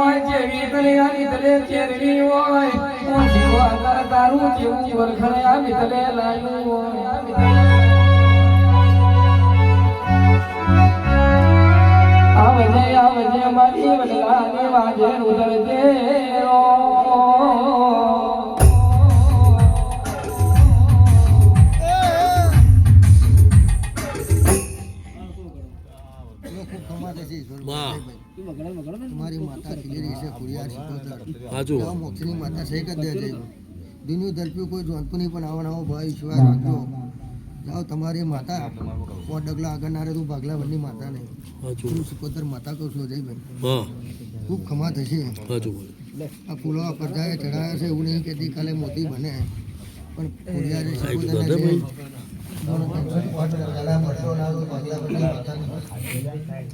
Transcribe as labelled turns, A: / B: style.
A: હોય જેવી તને આવી તલે ચેરણી હોય હું જીવા તારું જેવું વરખણે આવી તલે લાયું હોય આવજે મારી વડલાની વાજે ઉતરજે
B: તમારી માતા ખીલેરી છે ખુરિયાર શીખોતર મોક્ષની માતા છે કે દેજે દુનિયા દર્પ્યું કોઈ જોનતું નહીં પણ આવો ભાઈ વિશ્વાસ રાખજો જાઓ તમારી માતા પોટ ડગલા આગળ ના રે તું ભાગલા વનની માતા નહીં તું શીખોતર માતા કહું છું જયભાઈ ખૂબ ખમા થશે આ ફૂલો પડદાએ ચડાયા છે એવું નહીં કે કાલે મોતી બને પણ ખુરિયાર શીખોતર